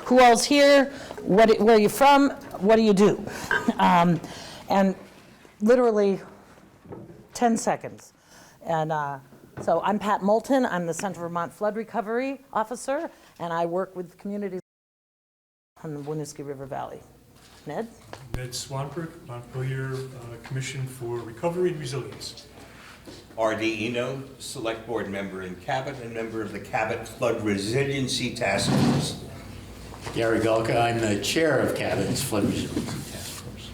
who all's here, where are you from, what do you do? And literally 10 seconds. And so I'm Pat Moulton. I'm the Central Vermont Flood Recovery Officer, and I work with communities on the Winooski River Valley. Ned? Ned Swanberg, Montpelier Commission for Recovery and Resilience. R.D. Eno, Select Board member in Cabot and member of the Cabot Flood Resiliency Task Force. Gary Galka, I'm the chair of Cabot's Flood Resiliency Task Force.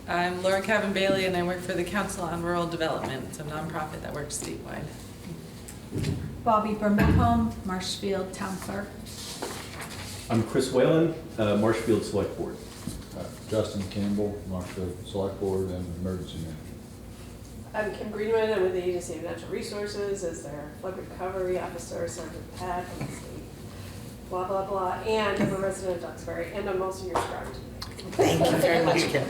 I'm Laura Cavan-Bailey, and I work for the Council on Rural Development. It's a nonprofit that works statewide. Bobby Birmingham, Marshfield Town Clerk. I'm Chris Whalen, Marshfield Select Board. Justin Campbell, Marshfield Select Board and Emergency Management. I'm Kim Greenwood. I'm with the Agency of Natural Resources as their flood recovery officer, Sergeant Pat from the state. Blah, blah, blah. And I'm a resident of Duxbury, and I'm also your scribe. Thank you very much, Kim.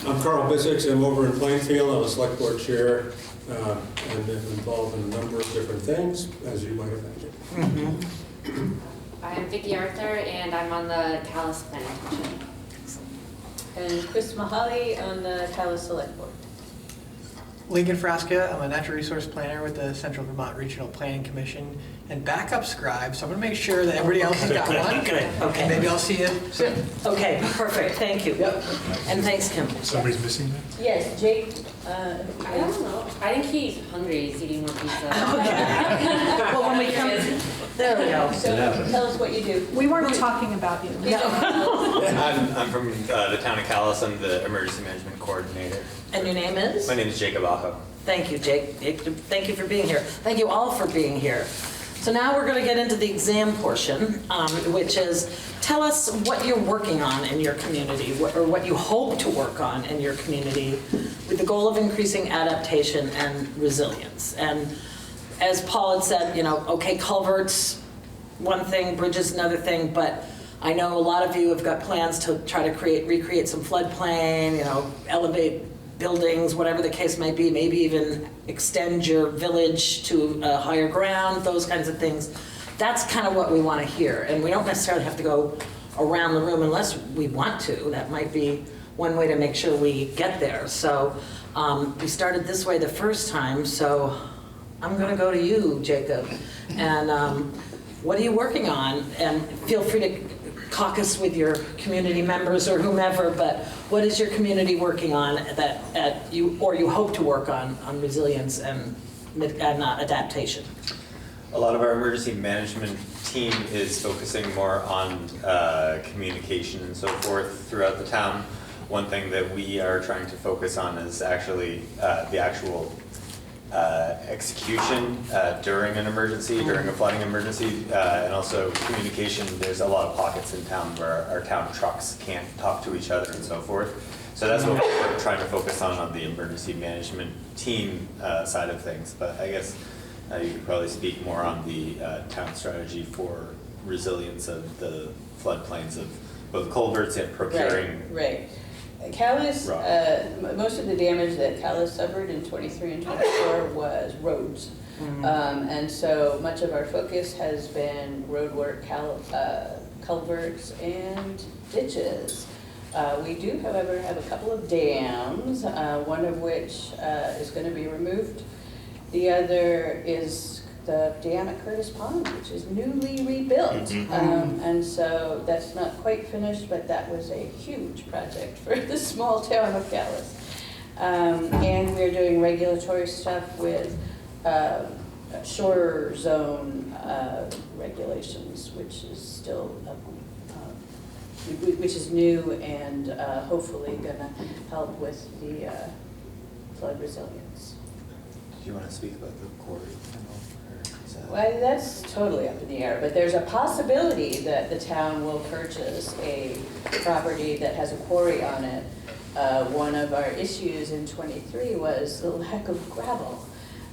I'm Carl Bissix. I'm over in Plainfield. I'm a Select Board chair and I'm involved in a number of different things, as you might imagine. I'm Vicki Arthur, and I'm on the Calais Planning Commission. And Chris Mahali on the Calais Select Board. Lincoln Frasca, I'm a natural resource planner with the Central Vermont Regional Planning Commission and backup scribe, so I'm going to make sure that everybody else has got one. Good, okay. And maybe I'll see you soon. Okay, perfect, thank you. Yep. And thanks, Kim. Somebody's missing that? Yes, Jake. I don't know. I think he's hungry. He's eating more pizza. Well, when we come, there we go. So tell us what you do. We weren't talking about you. I'm from the town of Calais. I'm the emergency management coordinator. And your name is? My name is Jacob Aho. Thank you, Jake. Thank you for being here. Thank you all for being here. So now we're going to get into the exam portion, which is tell us what you're working on in your community, or what you hope to work on in your community with the goal of increasing adaptation and resilience. And as Paul had said, you know, okay, culverts, one thing, bridges, another thing, but I know a lot of you have got plans to try to recreate some floodplain, you know, elevate buildings, whatever the case may be, maybe even extend your village to higher ground, those kinds of things. That's kind of what we want to hear. And we don't necessarily have to go around the room unless we want to. That might be one way to make sure we get there. So we started this way the first time, so I'm going to go to you, Jacob. And what are you working on? And feel free to caucus with your community members or whomever, but what is your community working on that you hope to work on resilience and adaptation? A lot of our emergency management team is focusing more on communication and so forth throughout the town. One thing that we are trying to focus on is actually the actual execution during an emergency, during a flooding emergency, and also communication. There's a lot of pockets in town where our town trucks can't talk to each other and so forth. So that's what we're trying to focus on the emergency management team side of things. But I guess you could probably speak more on the town strategy for resilience of the floodplains of both culverts and procuring. Right. Calais, most of the damage that Calais suffered in 23 and 24 was roads. And so much of our focus has been road work, culverts, and ditches. We do, however, have a couple of dams, one of which is going to be removed. The other is the dam at Curtis Pond, which is newly rebuilt. And so that's not quite finished, but that was a huge project for the small town of Calais. And we're doing regulatory stuff with shore zone regulations, which is still, which is new and hopefully gonna help with the flood resilience. Do you want to speak about the quarry? Well, that's totally up in the air, but there's a possibility that the town will purchase a property that has a quarry on it. One of our issues in 23 was the lack of gravel.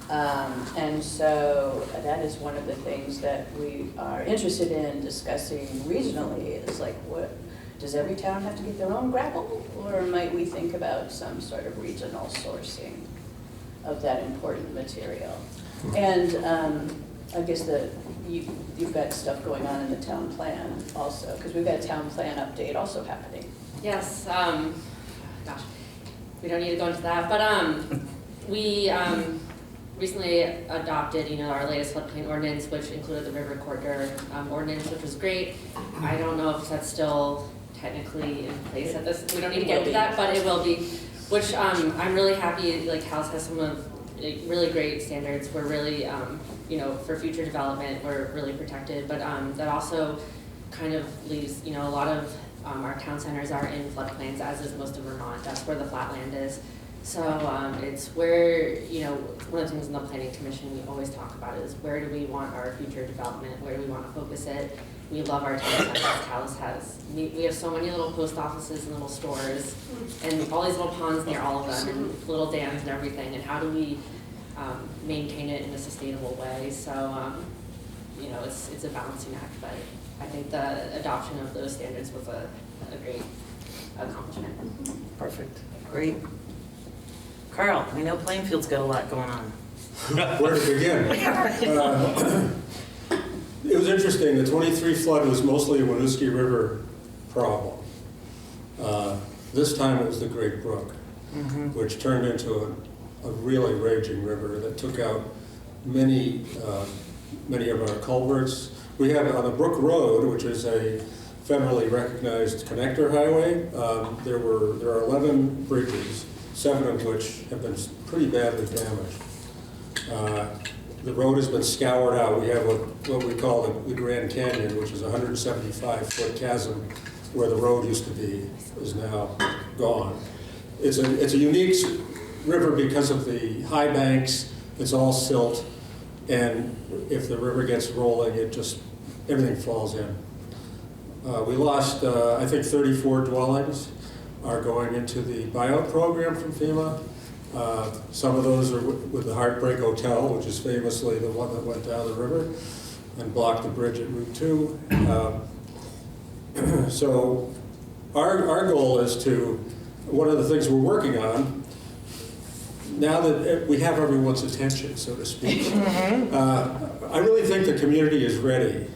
And so that is one of the things that we are interested in discussing regionally is like, what, does every town have to get their own gravel? Or might we think about some sort of regional sourcing of that important material? And I guess you've got stuff going on in the town plan also, because we've got a town plan update also happening. Yes, gosh, we don't need to go into that, but we recently adopted, our latest floodplain ordinance, which included the river corridor ordinance, which was great. I don't know if that's still technically in place at this, we don't need to get into that, but it will be, which I'm really happy, Calais has some of really great standards. We're really, for future development, we're really protected, but that also kind of leaves, a lot of our town centers are in floodplains, as is most of Vermont. That's where the flatland is. So it's where, one of the things in the Planning Commission we always talk about is where do we want our future development, where do we want to focus it. We love our town centers. Calais has, we have so many little post offices and little stores and all these little ponds near all of them and little dams and everything, and how do we maintain it in a sustainable way. So, it's a balancing act, but I think the adoption of those standards was a great accomplishment. Perfect. Great. Carl, we know Plainfield's got a lot going on. Where to begin? It was interesting. The 23 flood was mostly a Winooski River problem. This time it was the Great Brook, which turned into a really raging river that took out many of our culverts. We have on the Brook Road, which is a federally recognized connector highway, there are 11 bridges, 7 of which have been pretty badly damaged. The road has been scoured out. We have what we call the Grand Canyon, which is a 175-foot chasm where the road used to be, is now gone. It's a unique river because of the high banks. It's all silt, and if the river gets rolling, everything falls in. We lost, I think, 34 dwellings are going into the buyout program from FEMA. Some of those are with the Heartbreak Hotel, which is famously the one that went down the river and blocked the bridge at Route 2. So our goal is to, one of the things we're working on, now that we have everyone's attention, so to speak, I really think the community is ready.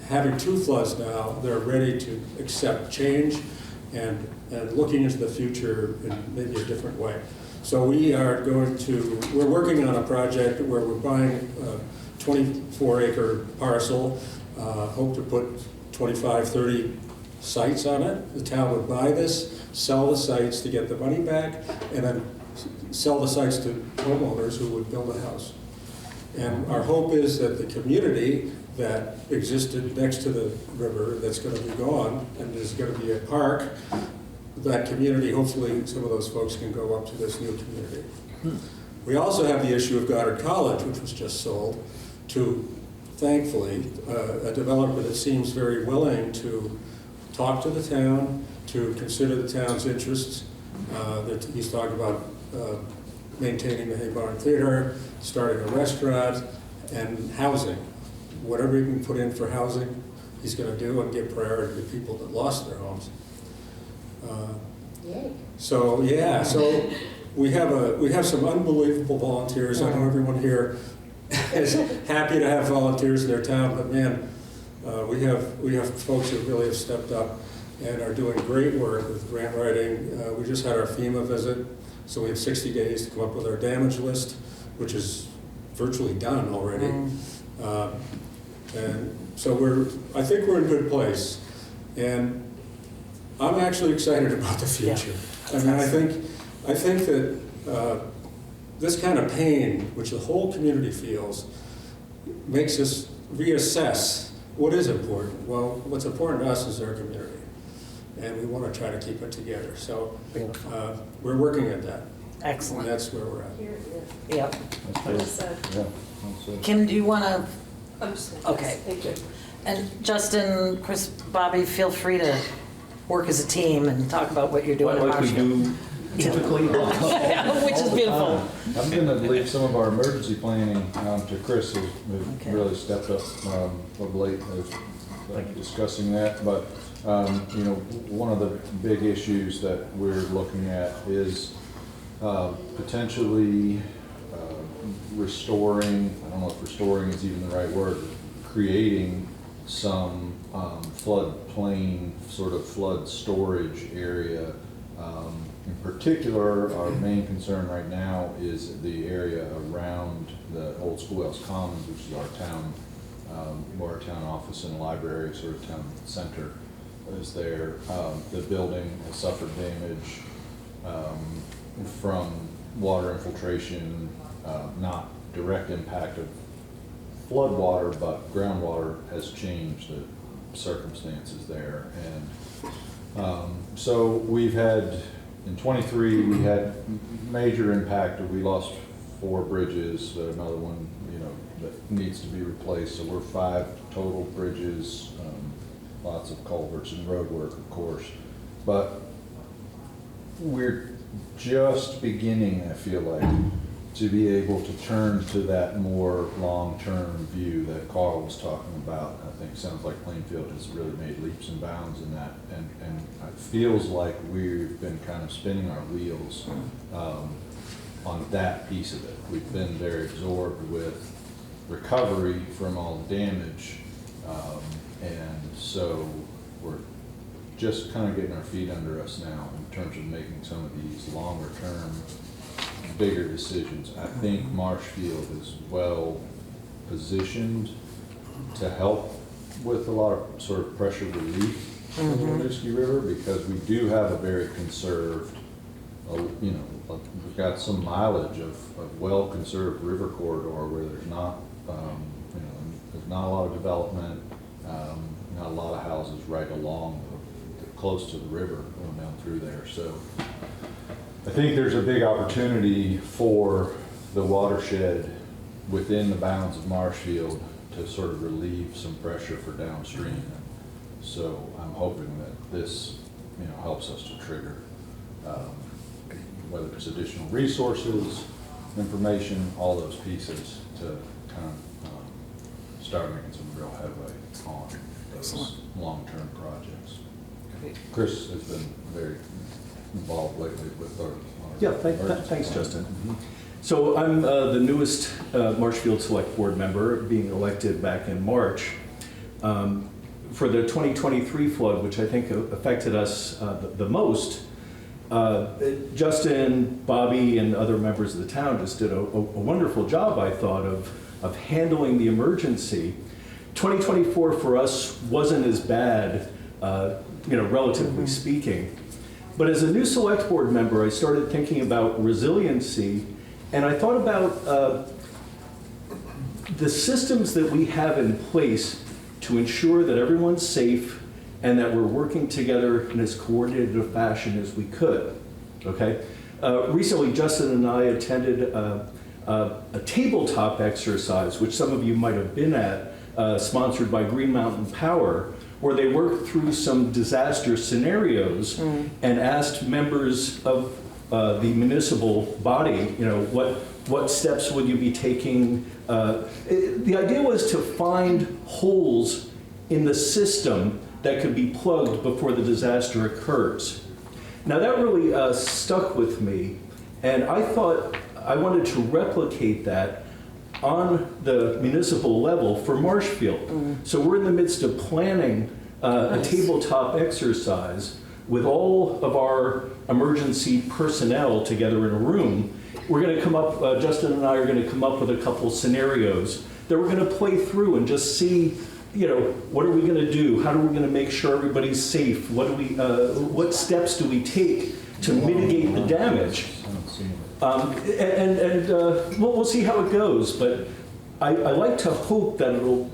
Having 2 floods now, they're ready to accept change and looking into the future in maybe a different way. So we're working on a project where we're buying a 24-acre parcel, hope to put 25, 30 sites on it. The town would buy this, sell the sites to get the money back, and then sell the sites to homeowners who would build a house. And our hope is that the community that existed next to the river that's going to be gone, and there's going to be a park, that community, hopefully some of those folks can go up to this new community. We also have the issue of Goddard College, which was just sold to, thankfully, a developer that seems very willing to talk to the town, to consider the town's interests. He's talking about maintaining the Hay Barn Theater, starting a restaurant, and housing. Whatever he can put in for housing, he's going to do and give priority to people that lost their homes. So we have some unbelievable volunteers. I know everyone here is happy to have volunteers in their town, but man, we have folks that really have stepped up and are doing great work with grant writing. We just had our FEMA visit, so we have 60 days to come up with our damage list, which is virtually done already. And so I think we're in a good place. And I'm actually excited about the future. I mean, I think that this kind of pain, which the whole community feels, makes us reassess what is important. Well, what's important to us is our community, and we want to try to keep it together. So we're working at that. Excellent. And that's where we're at. Yep. Yeah. Kim, do you want to? I'm just Okay. Thank you. And Justin, Chris, Bobby, feel free to work as a team and talk about what you're doing in Like we Marshfield. do typically. Which is beautiful. I'm going to leave some of our emergency planning to Chris, who's really stepped up of late discussing that. But one of the big issues that we're looking at is potentially restoring, I don't know if restoring is even the right word, creating some floodplain, sort of flood storage area. In particular, our main concern right now is the area around the old Schoolhouse Commons, which is our town, where our town office and library, sort of town center is there. The building has suffered damage from water infiltration, not direct impact of flood water, but groundwater has changed the circumstances there. And so we've had, in 23, we had major impact. We lost 4 bridges, another one, that needs to be replaced. So we're 5 total bridges, lots of culverts and road work, of course. But we're just beginning, I feel like, to be able to turn to that more long-term view that Carl was talking about. I think it sounds like Plainfield has really made leaps and bounds in that, and it feels like we've been kind of spinning our wheels on that piece of it. We've been very absorbed with recovery from all the damage, and so we're just kind of getting our feet under us now in terms of making some of these longer-term, bigger decisions. I think Marshfield is well positioned to help with a lot of sort of pressure relief in the Winooski River, because we do have a very conserved, we've got some mileage of well-conserved river corridor where there's not, there's not a lot of development, not a lot of houses right along, close to the river going down through there. So I think there's a big opportunity for the watershed within the bounds of Marshfield to sort of relieve some pressure for downstream. So I'm hoping that this, helps us to trigger, whether it's additional resources, information, all those pieces to kind of start making some real headway on those long-term projects. Chris has been very involved lately with our Yeah, thanks, Justin. So I'm the newest Marshfield Select Board member, being elected back in March. For the 2023 flood, which I think affected us the most, Justin, Bobby, and other members of the town just did a wonderful job, I thought, of handling the emergency. 2024 for us wasn't as bad, relatively speaking. But as a new select board member, I started thinking about resiliency, and I thought about the systems that we have in place to ensure that everyone's safe and that we're working together in as coordinated a fashion as we could, okay? Recently, Justin and I attended a tabletop exercise, which some of you might have been at, sponsored by Green Mountain Power, where they worked through some disaster scenarios and asked members of the municipal body, what steps would you be taking? The idea was to find holes in the system that could be plugged before the disaster occurs. Now that really stuck with me, and I thought I wanted to replicate that on the municipal level for Marshfield. So we're in the midst of planning a tabletop exercise with all of our emergency personnel together in a room. We're going to come up, Justin and I are going to come up with a couple scenarios that we're going to play through and just see, what are we going to do? How are we going to make sure everybody's safe? What steps do we take to mitigate the damage? We'll see how it goes, but I like to hope that it'll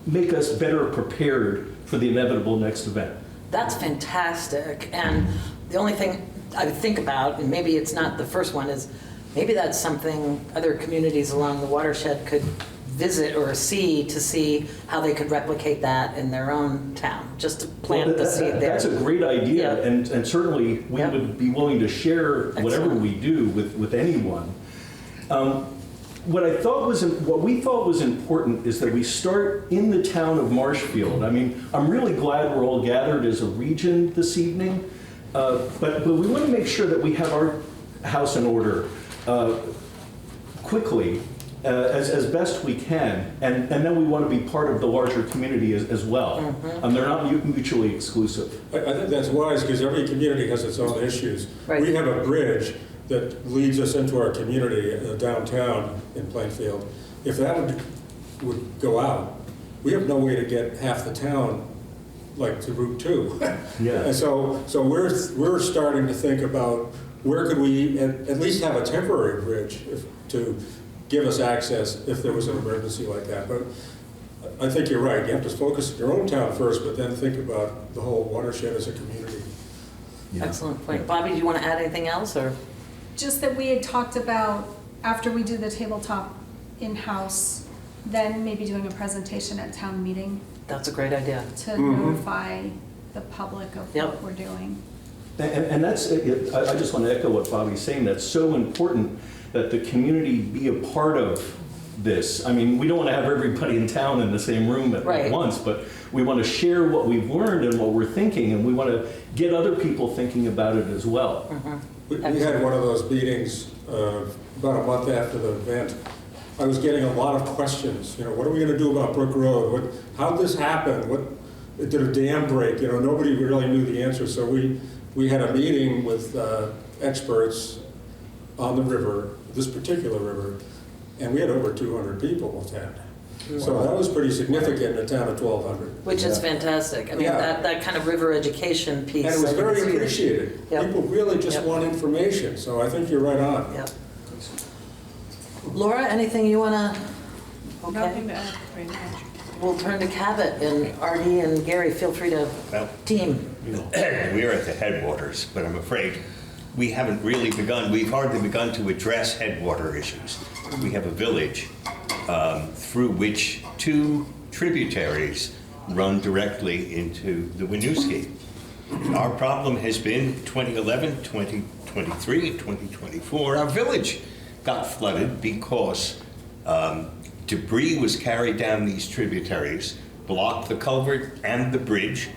make us better prepared for the inevitable next event. That's fantastic. And the only thing I would think about, and maybe it's not the first one, is maybe that's something other communities along the watershed could visit or see to see how they could replicate that in their own town, just to plant the seed there. That's a great idea, Yeah. and certainly we would be willing to share whatever we do with anyone. What we thought was important is that we start in the town of Marshfield. I mean, I'm really glad we're all gathered as a region this evening, but we want to make sure that we have our house in order. quickly as best we can, and then we want to be part of the larger community as well. They're not mutually exclusive. I think that's wise because every community has its own issues. Right. We have a bridge that leads us into our community downtown in Plainfield. If that would go out, we have no way to get half the town like to Route 2. Yeah. And so we're starting to think about where could we at least have a temporary bridge to give us access if there was an emergency like that. But I think you're right. You have to focus on your own town first, but then think about the whole watershed as a community. Yeah. Excellent point. Bobby, do you want to add anything else, or? Just that we had talked about, after we do the tabletop in-house, then maybe doing a presentation at town meeting That's a great idea. to notify the public of Yep. what we're doing. And that's, I just want to echo what Bobby's saying. That's so important that the community be a part of this. I mean, we don't want to have everybody in town in the same room at Right. once, but we want to share what we've learned and what we're thinking, and we want to get other people thinking about it as well. We had one of those meetings about a month after the event. I was getting a lot of questions. You know, what are we going to do about Brook Road? How'd this happen? Did a dam break? You know, nobody really knew the answer. So we had a meeting with experts on the river, this particular river, and we had over 200 people attend. So that was pretty significant in a town of 1,200. Which is fantastic. I mean, Yeah. that kind of river education piece. And it was I think is very huge. appreciated. Yep. People really just Yep. want information, so I think you're right on. Yep. Laura, anything you want to? Okay. Nothing to add right now. We'll turn to Cabot, and Artie and Gary, feel free to Well, team. we're at the headwaters, but I'm afraid we haven't really begun, we've hardly begun to address headwater issues. We have a village through which two tributaries run directly into the Winooski. Our problem has been 2011, 2023, and 2024, our village got flooded because debris was carried down these tributaries, blocked the culvert and the bridge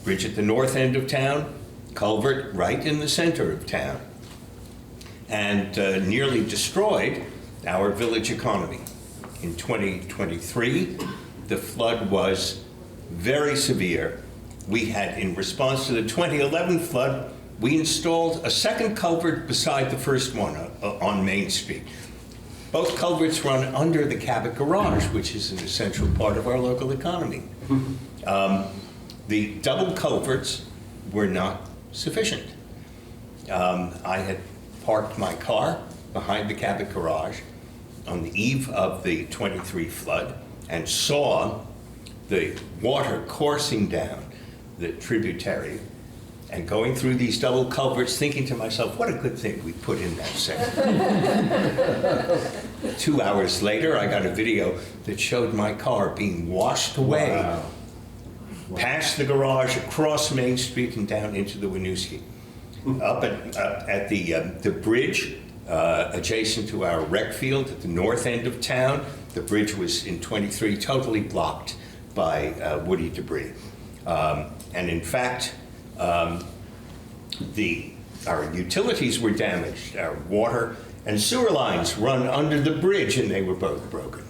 at the north end of town, culvert right in the center of town, and nearly destroyed our village economy. In 2023, the flood was very severe. We had, in response to the 2011 flood, we installed a second culvert beside the first one on Main Street. Both culverts run under the Cabot garage, which is an essential part of our local economy. The double culverts were not sufficient. I had parked my car behind the Cabot garage on the eve of the 23 flood and saw the water coursing down the tributary and going through these double culverts, thinking to myself, what a good thing we put in that section. 2 hours later, I got a video that showed my car being washed away past the garage, across Main Street, and down into the Winooski. Up at the bridge adjacent to our rec field at the north end of town, the bridge was in 23 totally blocked by woody debris. And in fact, our utilities were damaged. Our water and sewer lines run under the bridge, and they were both broken.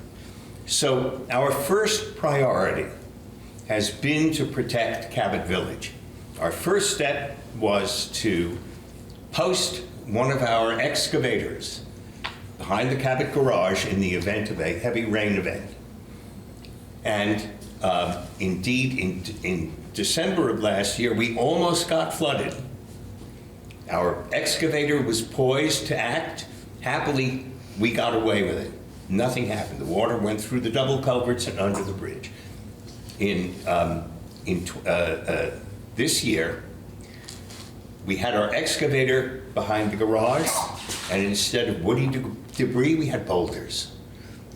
So our first priority has been to protect Cabot Village. Our first step was to post one of our excavators behind the Cabot garage in the event of a heavy rain event. And indeed, in December of last year, we almost got flooded. Our excavator was poised to act. Happily, we got away with it. Nothing happened. The water went through the double culverts and under the bridge. This year, we had our excavator behind the garage, and instead of woody debris, we had boulders.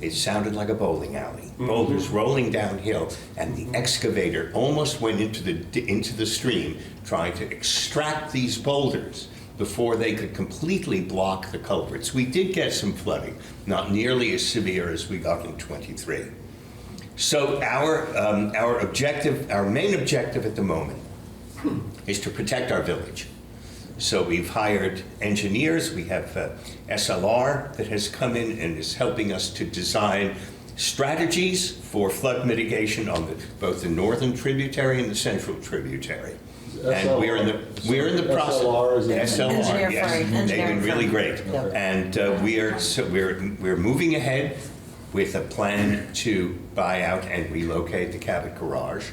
It sounded like a bowling alley. Boulders rolling downhill, and the excavator almost went into the stream trying to extract these boulders before they could completely block the culverts. We did get some flooding, not nearly as severe as we got in 23. So our main objective at the moment is to protect our village. So we've hired engineers. We have SLR that has come in and is helping us to design strategies for flood mitigation on both the northern tributary and the central tributary. And we're in the process. SLR, yes, they've been really great. And we're moving ahead with a plan to buy out and relocate the Cabot garage.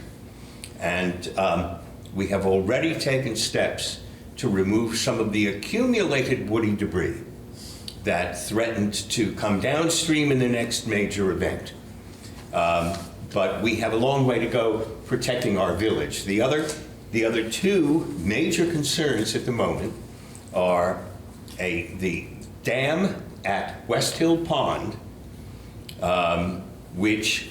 And we have already taken steps to remove some of the accumulated woody debris that threatened to come downstream in the next major event. But we have a long way to go protecting our village. The other two major concerns at the moment are the dam at West Hill Pond, which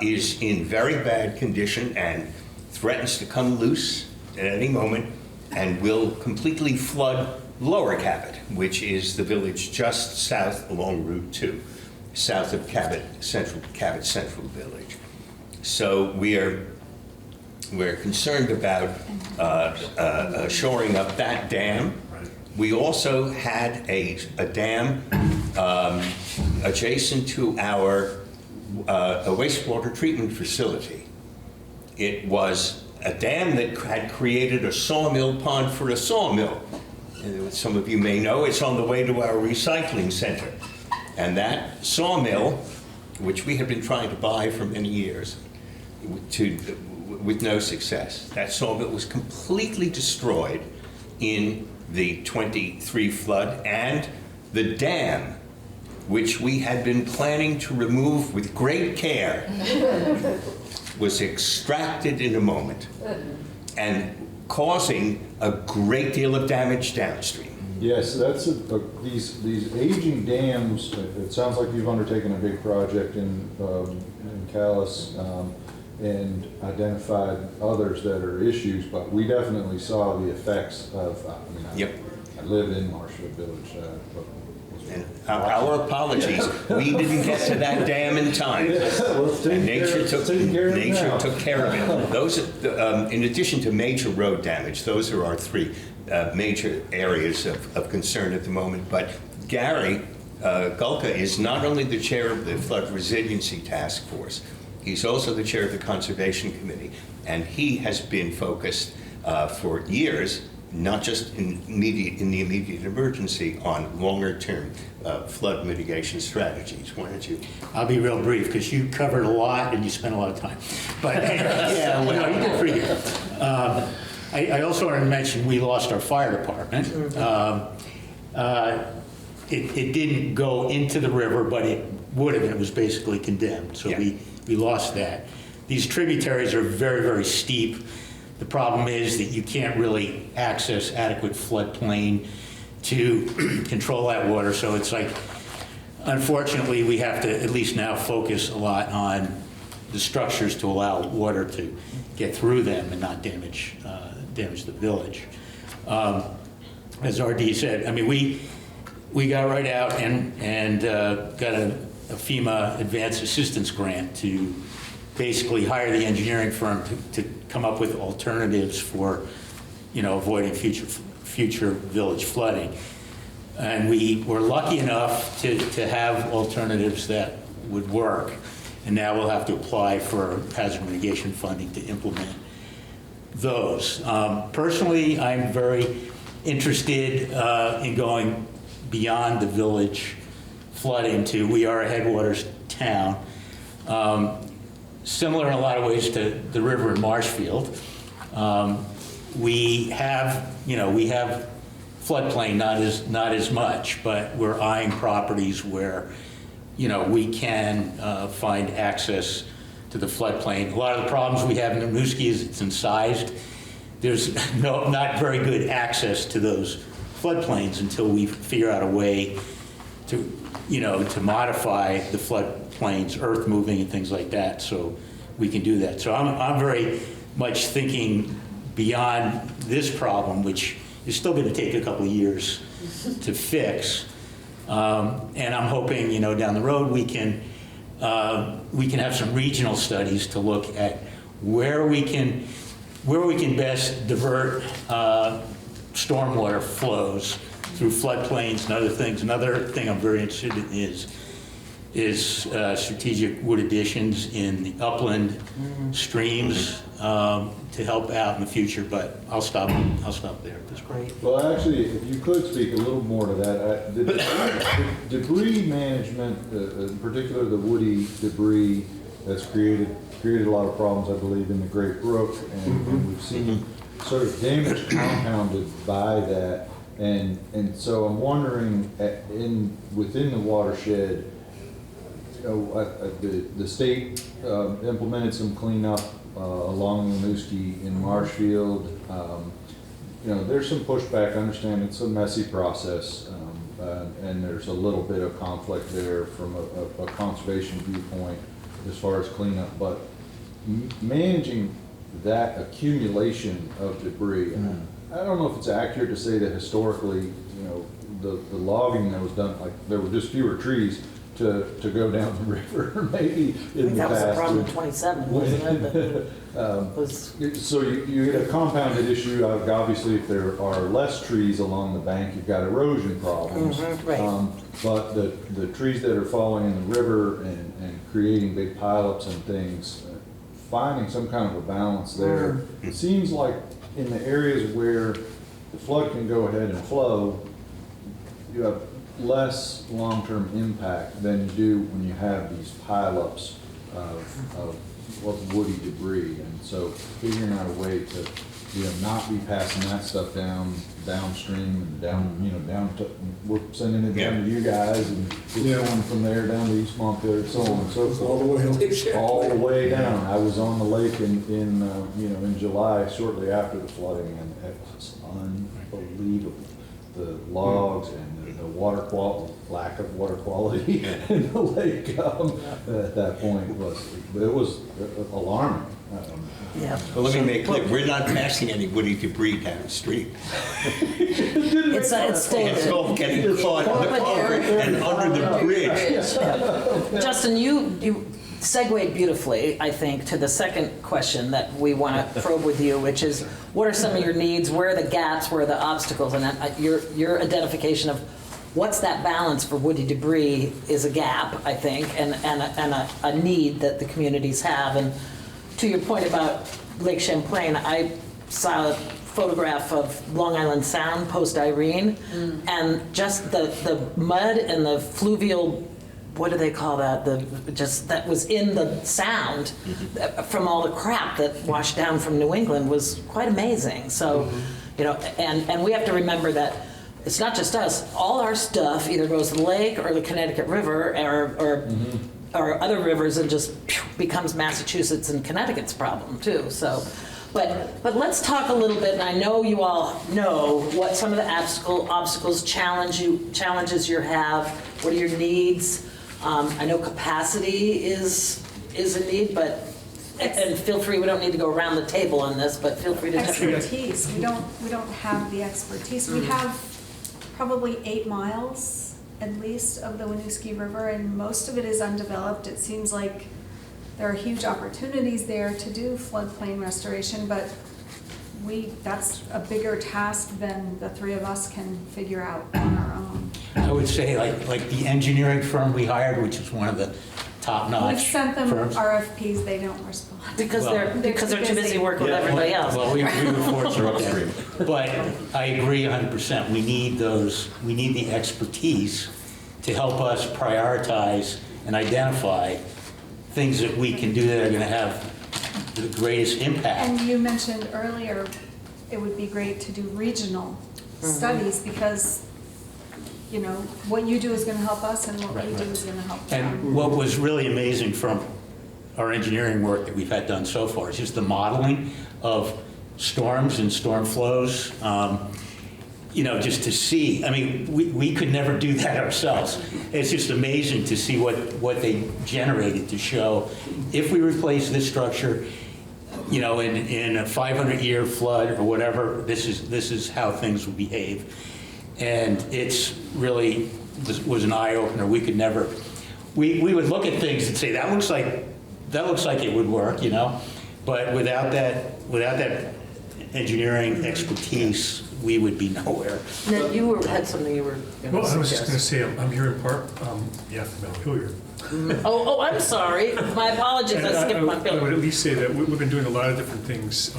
is in very bad condition and threatens to come loose at any moment and will completely flood Lower Cabot, which is the village just south along Route 2, south of Cabot Central Village. So we're concerned about shoring up that dam. We also had a dam adjacent to our a wastewater treatment facility. It was a dam that had created a sawmill pond for a sawmill. And some of you may know, it's on the way to our recycling center. And that sawmill, which we have been trying to buy for many years, with no success. That sawmill was completely destroyed in the 23 flood, and the dam, which we had been planning to remove with great care, was extracted in a moment and causing a great deal of damage downstream. Yes, that's these aging dams. It sounds like you've undertaken a big project in Calais and identified others that are issues, but we definitely saw the effects of. I live in Marshfield Village. And our apologies, we didn't get to that dam in time. And nature took care of it. Those, in addition to major road damage, those are our three major areas of concern at the moment. But Gary Gulka is not only the chair of the Flood Resiliency Task Force, he's also the chair of the Conservation Committee. And he has been focused for years, not just in the immediate emergency, on longer-term flood mitigation strategies. Why don't you? I'll be real brief because you covered a lot and you spent a lot of time. But yeah, well, no, you did pretty good. I also wanted to mention we lost our fire department. It didn't go into the river, but it would have. It was basically condemned. So we lost that. These tributaries are very, very steep. The problem is that you can't really access adequate floodplain to control that water. So it's like, unfortunately, we have to at least now focus a lot on the structures to allow water to get through them and not damage the village. As RD said, I mean, we got right out and got a FEMA advanced assistance grant to basically hire the engineering firm to come up with alternatives for, avoiding future village flooding. And we were lucky enough to have alternatives that would work. And now we'll have to apply for hazard mitigation funding to implement those. Personally, I'm very interested in going beyond the village flooding we are a headwaters town. Similar in a lot of ways to the river in Marshfield. We have floodplain, not as much, but we're eyeing properties where, we can find access to the floodplain. A lot of the problems we have in Winooski is it's incised. There's not very good access to those floodplains until we figure out a way to modify the floodplains, earth moving and things like that, so we can do that. So I'm very much thinking beyond this problem, which is still going to take a couple of years to fix. And I'm hoping, down the road we can have some regional studies to look at where we can best divert stormwater flows through floodplains and other things. Another thing I'm very interested in is strategic wood additions in the upland streams to help out in the future, but I'll stop there at this point. Well, actually, if you could speak a little more to that, the debris management, in particular the woody debris that's created a lot of problems, I believe, in the Great Brook, and we've seen sort of damage compounded by that, and so I'm wondering, within the watershed, the state implemented some cleanup along Winooski in Marshfield. There's some pushback. I understand it's a messy process, and there's a little bit of conflict there from a conservation viewpoint as far as cleanup. But managing that accumulation of debris, I don't know if it's accurate to say that historically, the logging that was done, like there were just fewer trees to go down the river, maybe in the past. That was the problem in 27, wasn't it? So you get a compounded issue. Obviously, if there are less trees along the bank, you've got erosion problems. Right. But the trees that are falling in the river and creating big pileups and things, finding some kind of a balance there. It seems like in the areas where the flood can go ahead and flow, you have less long-term impact than you do when you have these pileups of woody debris. And so figuring out a way to not be passing that stuff downstream and down to, we're sending it down to you guys, and it's going from there down to East Montpelier, so on and so forth. All the way down. I was on the lake in July, shortly after the flooding, and it was unbelievable. The logs and the water quality, lack of water quality in the lake at that point was alarming. Well, let me make clear, we're not passing any woody debris downstream. It's all getting caught in the culvert and under the bridge. Justin, you segued beautifully, I think, to the second question that we want to probe with you, which is, what are some of your needs? Where are the gaps? Where are the obstacles? And your identification of what's that balance for woody debris is a gap, I think, and a need that the communities have. And to your point about Lake Champlain, I saw a photograph of Long Island Sound post-Irene, and just the mud and the fluvial, what do they call that? That was in the sound from all the crap that washed down from New England was quite amazing. So, and we have to remember that it's not just us. All our stuff either goes to the lake or the Connecticut River or other rivers and just becomes Massachusetts and Connecticut's problem too. So, but let's talk a little bit. And I know you all know what some of the obstacles, challenges you have. What are your needs? I know capacity is a need, but and feel free. We don't need to go around the table on this, but feel free to expertise. We don't have the expertise. We have probably 8 miles at least of the Winooski River, and most of it is undeveloped. It seems like there are huge opportunities there to do floodplain restoration, but that's a bigger task than the three of us can figure out on our own. I would say like the engineering firm we hired, which is one of the top-notch We've sent them firms. RFPs, they don't respond. Because they're too busy working with everybody else. Well, we were fortunate there. But I agree 100%. We need the expertise to help us prioritize and identify things that we can do that are going to have the greatest impact. And you mentioned earlier, it would be great to do regional studies, because what you do is going to help us, and what we do is going to help them. And what was really amazing from our engineering work that we've had done so far is just the modeling of storms and storm flows. Just to see, I mean, we could never do that ourselves. It's just amazing to see what they generated to show if we replace this structure, in a 500-year flood or whatever, this is how things will behave. And it's really was an eye-opener. We could never, we would look at things and say, that looks like it would work, but without that engineering expertise, we would be nowhere. Ned, had something you were going to Well, I was just going to suggest. say, I'm here in part, yeah, from Montpelier. Oh, I'm sorry. My apologies, And I skipped I would Montpelier. at least say that we've been doing a lot of different things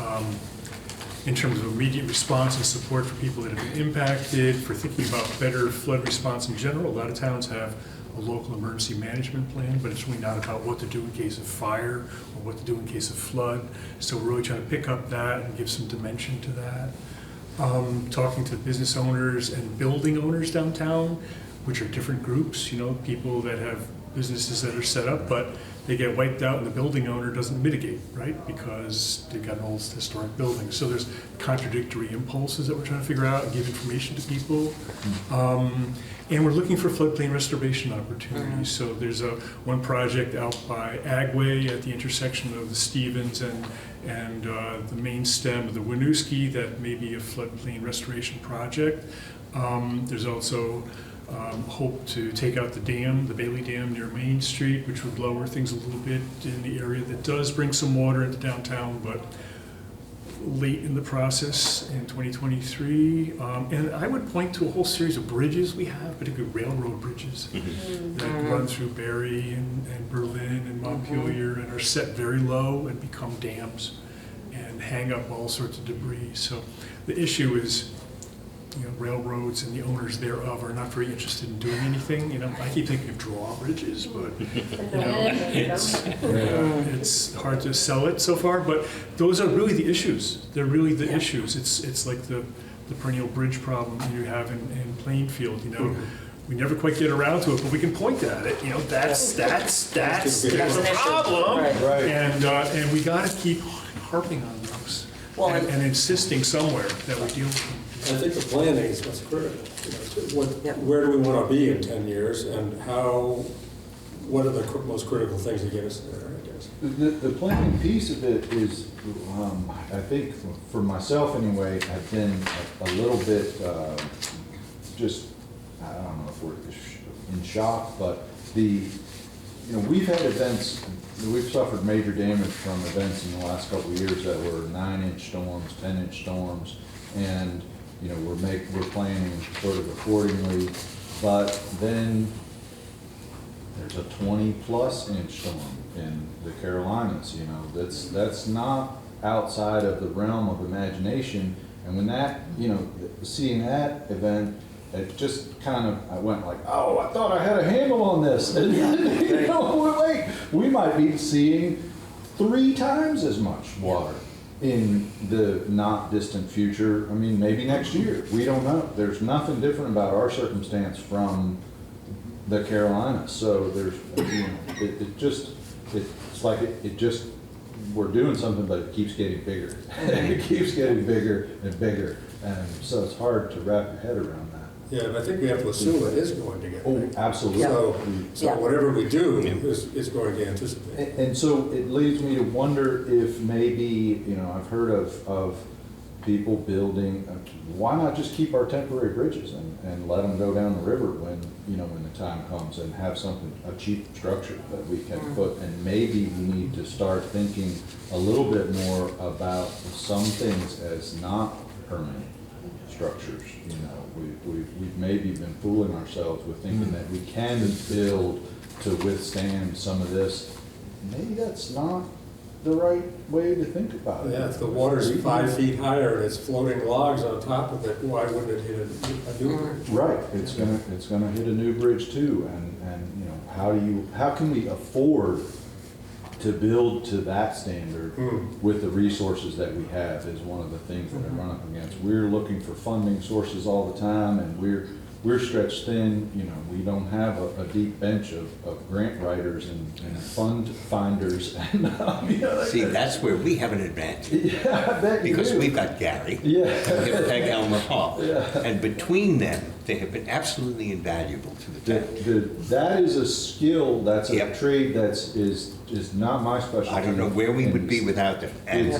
in terms of immediate response and support for people that have been impacted, for thinking about better flood response in general. A lot of towns have a local emergency management plan, but it's really not about what to do in case of fire or what to do in case of flood. So we're really trying to pick up that and give some dimension to that. Talking to business owners and building owners downtown, which are different groups, people that have businesses that are set up, but they get wiped out and the building owner doesn't mitigate, right? Because they've got an old historic building. So there's contradictory impulses that we're trying to figure out and give information to people. And we're looking for floodplain restoration opportunities. So there's one project out by Agway at the intersection of the Stevens and the main stem of the Winooski that may be a floodplain restoration project. There's also hope to take out the dam, the Bailey Dam near Main Street, which would lower things a little bit in the area that does bring some water into downtown, but late in the process in 2023. And I would point to a whole series of bridges we have, particularly railroad bridges that run through Barrie and Berlin and Montpelier and are set very low and become dams and hang up all sorts of debris. So the issue is, railroads and the owners thereof are not very interested in doing anything. I keep thinking of drawbridges, but it's hard to sell it so far. But those are really the issues. They're really the issues. It's like the perennial bridge problem you have in Plainfield. We never quite get around to it, but we can point at it. That's a problem. Right. And we got to keep harping on those and insisting somewhere that we deal with them. I think the planning is what's critical. Where do we want to be in 10 years, and what are the most critical things to get us there, I guess? The planning piece of it is, I think, for myself anyway, I've been a little bit just, I don't know if we're in shock, but we've had events, we've suffered major damage from events in the last couple of years that were 9-inch storms, 10-inch storms, and we're planning sort of accordingly, but then there's a 20+ inch storm in the Carolinas. That's not outside of the realm of imagination. And when that, seeing that event, it just kind of, I went like, oh, I thought I had a handle on this. And wait, we might be seeing 3 times as much water in the not distant future. I mean, maybe next year. We don't know. There's nothing different about our circumstance from the Carolinas. So there's, it's like it just, we're doing something, but it keeps getting bigger. It keeps getting bigger and bigger. And so it's hard to wrap your head around that. Yeah, but I think we have to assume it is going to get bigger. Absolutely. So whatever we do is going to anticipate. And so it leads me to wonder if maybe, I've heard of people building, why not just keep our temporary bridges and let them go down the river when the time comes, and have a cheap structure that we can put, and maybe we need to start thinking a little bit more about some things as not permanent structures. We've maybe been fooling ourselves with thinking that we can build to withstand some of this. Maybe that's not the right way to think about it. Yeah, if the water's 5 feet higher and it's floating logs on top of it, why wouldn't it hit a new bridge? Right, it's gonna hit a new bridge too, and how can we afford to build to that standard with the resources that we have is one of the things that I run up against. We're looking for funding sources all the time, and we're stretched thin. We don't have a deep bench of grant writers and fund finders. And, See, that's where we have an advantage. Yeah, I bet you because do. we've got Gary. Yeah. We have Peg Elmer Hall. Yeah. And between them, they have been absolutely invaluable to the town. That is a skill, that's a trade is not my specialty. I don't know where we would be without them. And,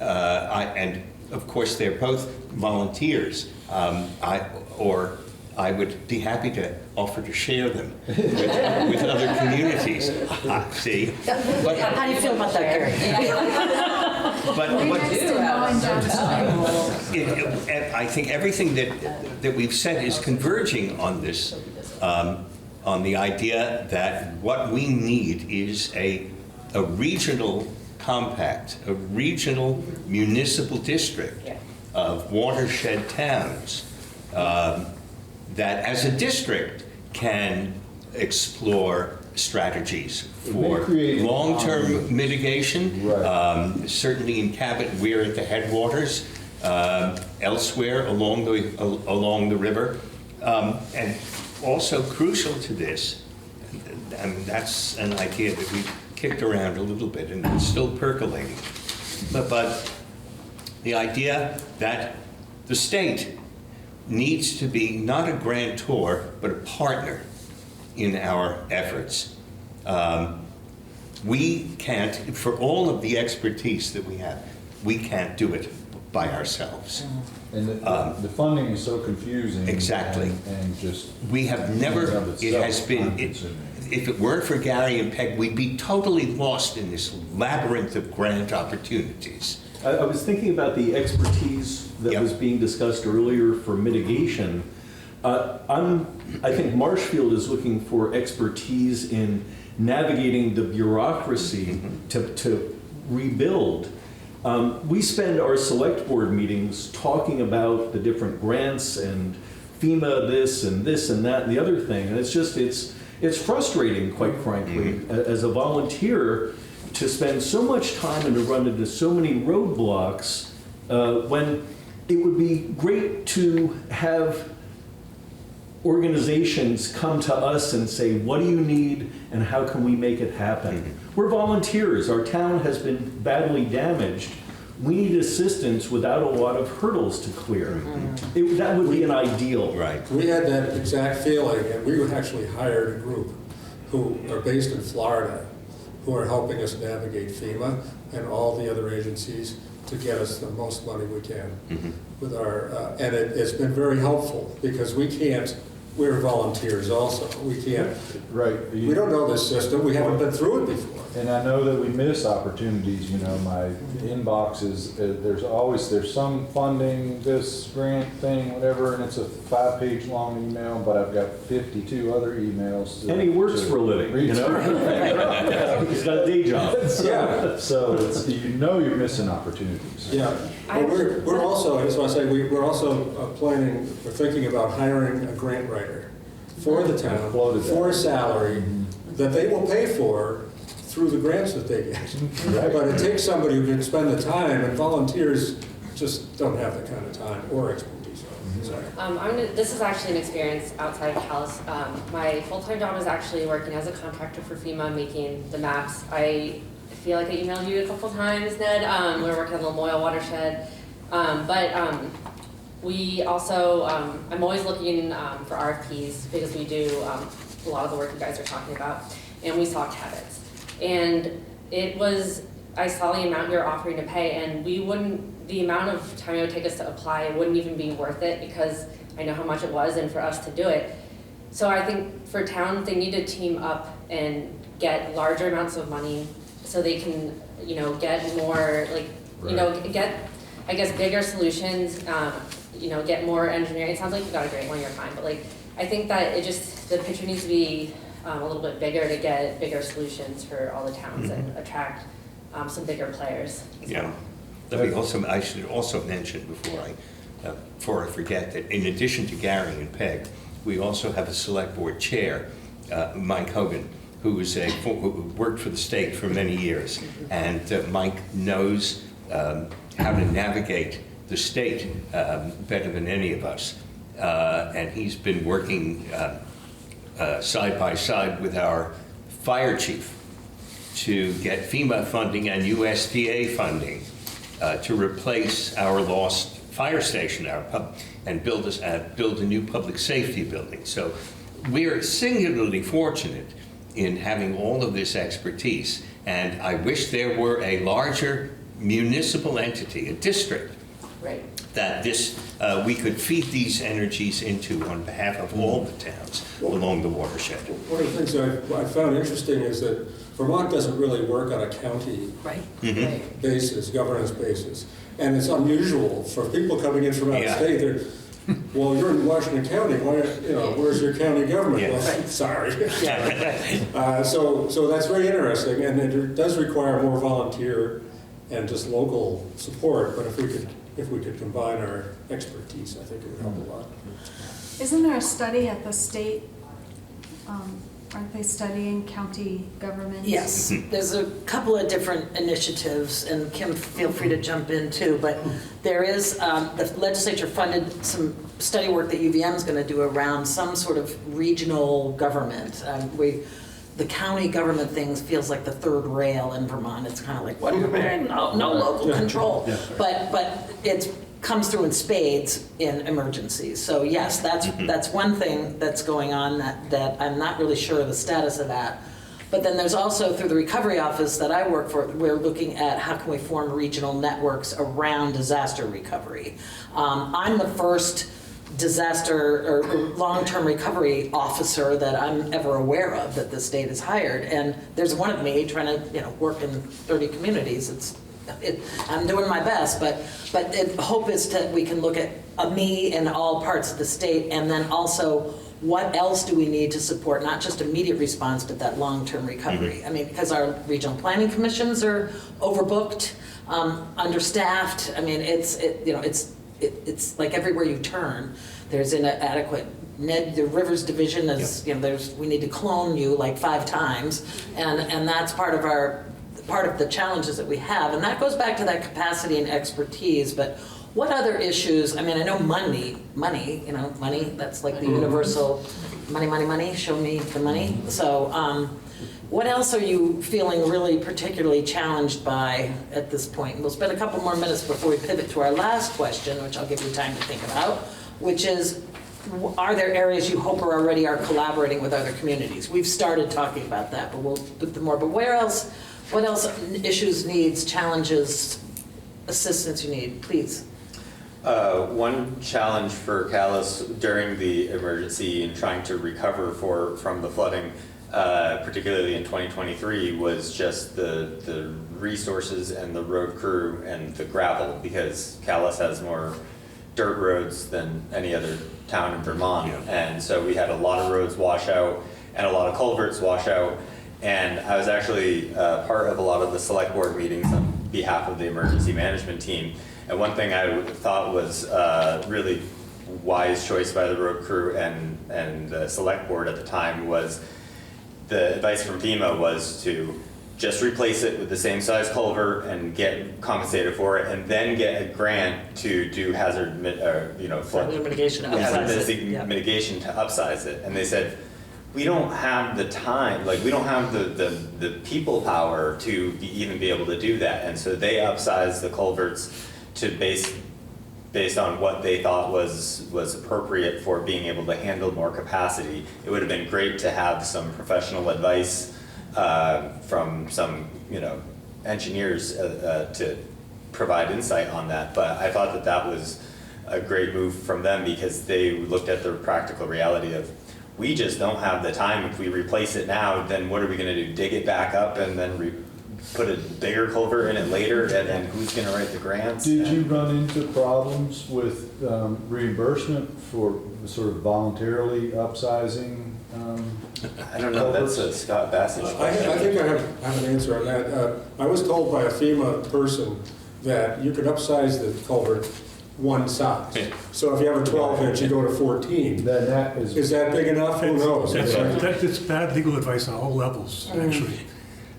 and of course, they're both volunteers. I would be happy to offer to share them with other communities. See? How do you feel about that, Gary? But Right what, next to mowing down the street. I think everything that we've said is converging on this, on the idea that what we need is a regional compact, a regional municipal district of watershed towns that as a district can explore strategies for long-term mitigation. Right. Certainly in Cabot, we're at the headwaters. Elsewhere along the river. And also crucial to this, and that's an idea that we've kicked around a little bit and it's still percolating, but the idea that the state needs to be not a grantor, but a partner in our efforts. We can't, for all of the expertise that we have, we can't do it by ourselves. And the funding is so confusing. Exactly. And just. We have never, it has been, if it weren't for Gary and Peg, we'd be totally lost in this labyrinth of grant opportunities. I was thinking about the expertise that was being discussed earlier for mitigation. I think Marshfield is looking for expertise in navigating the bureaucracy to rebuild. We spend our select board meetings talking about the different grants and FEMA this and that and the other thing, and it's frustrating, quite frankly, as a volunteer to spend so much time and to run into so many roadblocks when it would be great to have organizations come to us and say, what do you need and how can we make it happen? We're volunteers. Our town has been badly damaged. We need assistance without a lot of hurdles to clear. That would be an ideal. Right. We had that exact feeling, and we actually hired a group who are based in Florida, who are helping us navigate FEMA and all the other agencies to get us the most money we can with our, and it's been very helpful because we're volunteers also. We can't, Right. we don't know this system. We haven't been through it before. And I know that we miss opportunities, my inbox is, there's some funding, this grant thing, whatever, and it's a 5-page long email, but I've got 52 other emails. And he works for a living, He's got a day job. So it's, you're missing opportunities. Yeah, but we're also, I just want to say, we're also we're thinking about hiring a grant writer for the town, for a salary that they will pay for through the grants that they get. But it takes somebody who can spend the time, and volunteers just don't have that kind of time or expertise. This is actually an experience outside of Calais. My full-time job is actually working as a contractor for FEMA, making the maps. I feel like I emailed you a couple times, Ned. We're working on the Moyle watershed. We also, I'm always looking for RFPs because we do a lot of the work you guys are talking about. And we saw Cabot's. And I saw the amount you're offering to pay, and the amount of time it would take us to apply, it wouldn't even be worth it because I know how much it was and for us to do it. So I think for towns, they need to team up and get larger amounts of money so they can, get more, get, I guess, bigger solutions, get more engineering. It sounds like you got a great one in your mind, but I think that the picture needs to be a little bit bigger to get bigger solutions for all the towns and attract some bigger players. Yeah. I should also mention before I forget that in addition to Gary and Peg, we also have a select board chair, Mike Hogan, who worked for the state for many years. And Mike knows how to navigate the state better than any of us. And he's been working side by side with our fire chief to get FEMA funding and USDA funding to replace our lost fire station and build a new public safety building. So we're singularly fortunate in having all of this expertise, and I wish there were a larger municipal entity, a district, Right. that this, we could feed these energies into on behalf of all the towns along the watershed. One of the things I found interesting is that Vermont doesn't really work on a county Right. basis, governance basis. And it's unusual for people coming in from out of Yeah. state, they're, well, you're in Washington County, why, where's your county government? Yeah. Well, sorry. So that's very interesting, and it does require more volunteer and just local support, but if we could combine our expertise, I think it would help a lot. Isn't there a study at the state, aren't they studying county governments? Yes, there's a couple of different initiatives, and Kim, feel free to jump in too, but there is, the legislature funded some study work that UVM is going to do around some sort of regional government. The county government things feels like the third rail in Vermont. It's kind of like, what do you mean? No local control. But it comes through in spades in emergencies. So yes, that's one thing that's going on that I'm not really sure of the status of that. But then there's also, through the recovery office that I work for, we're looking at how can we form regional networks around disaster recovery. I'm the first disaster or long-term recovery officer that I'm ever aware of that the state has hired, and there's one of me trying to work in 30 communities. I'm doing my best, but the hope is that we can look at me in all parts of the state, and then also what else do we need to support not just immediate response but that long-term recovery. I mean, because our regional planning commissions are overbooked, understaffed. I mean, it's like everywhere you turn, there's inadequate. The Rivers Division is, we need to clone you like 5 times, and that's part of the challenges that we have, and that goes back to that capacity and expertise. But what other issues? I mean, I know money. That's like the universal money. Show me the money. So. What else are you feeling really particularly challenged by at this point? And we'll spend a couple more minutes before we pivot to our last question, which I'll give you time to think about, which is, are there areas you hope are collaborating with other communities? We've started talking about that, but we'll put them more. But what else issues, needs, challenges, assistance you need? Please. One challenge for Calais during the emergency and trying to recover from the flooding, particularly in 2023, was just the resources and the road crew and the gravel, because Calais has more dirt roads than any other town in Vermont. And so we had a lot of roads wash out and a lot of culverts wash out. And I was actually part of a lot of the select board meetings on behalf of the emergency management team. And one thing I thought was really wise choice by the road crew and the select board at the time was the advice from FEMA was to just replace it with the same size culvert and get compensated for it, and then get a grant to do hazard mitigation mitigation to upsize it. And they said, we don't have the time, we don't have the people power to even be able to do that. And so they upsized the culverts to based on what they thought was appropriate for being able to handle more capacity. It would have been great to have some professional advice from some engineers to provide insight on that. But I thought that was a great move from them, because they looked at the practical reality of, we just don't have the time. If we replace it now, then what are we going to do? Dig it back up and then put a bigger culvert in it later, and then who's going to write the grants? Did you run into problems with reimbursement for sort of voluntarily upsizing? I don't know, that's a Scott Bassett question. I think I have an answer on that. I was told by a FEMA person that you could upsize the culvert one size. So if you have a 12-inch, you go to 14. Is that big enough? Who knows? That's bad legal advice on all levels, actually.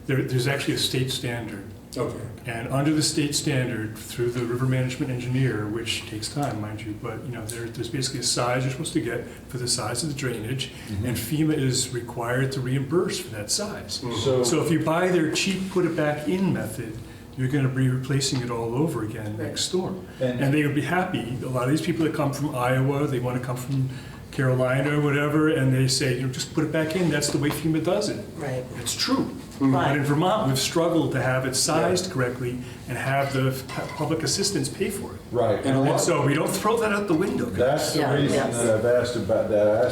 There's actually a state standard. Okay. And under the state standard, through the river management engineer, which takes time, mind you, but there's basically a size you're supposed to get for the size of the drainage, and FEMA is required to reimburse for that size. So if you buy their cheap put it back in method, you're going to be replacing it all over again next storm. And they would be happy. A lot of these people that come from Iowa, they want to come from Carolina or whatever, and they say, just put it back in, that's the way FEMA does it. Right. It's true. Right. But in Vermont, we've struggled to have it sized correctly and have the public assistance pay for it. Right. And so we don't throw that out the window. That's the Yeah, reason yes. that I've asked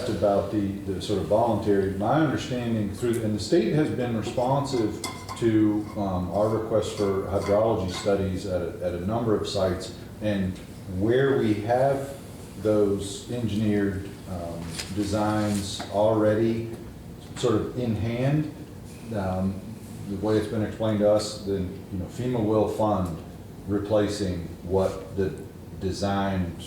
about, the sort of voluntary, my understanding through, and the state has been responsive to our request for hydrology studies at a number of sites, and where we have those engineered designs already sort of in hand, the way it's been explained to us, then FEMA will fund replacing what the designed,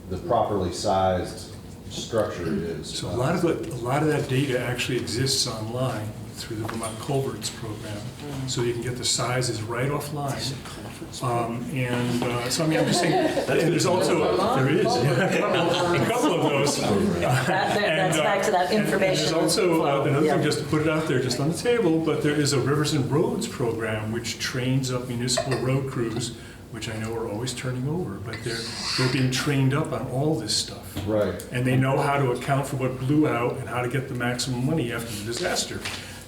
the properly sized structure is. So a lot of that data actually exists online through the Vermont Culverts program, so you can get the sizes right offline. So I mean, I'm just saying, and there's also, there is a couple of those. That's back to that information. And there's also another Yeah. thing, just to put it out there, just on the table, but there is a Rivers and Roads program which trains up municipal road crews, which I know are always turning over, but they're being trained up on all this stuff. Right. And they know how to account for what blew out and how to get the maximum money after the disaster.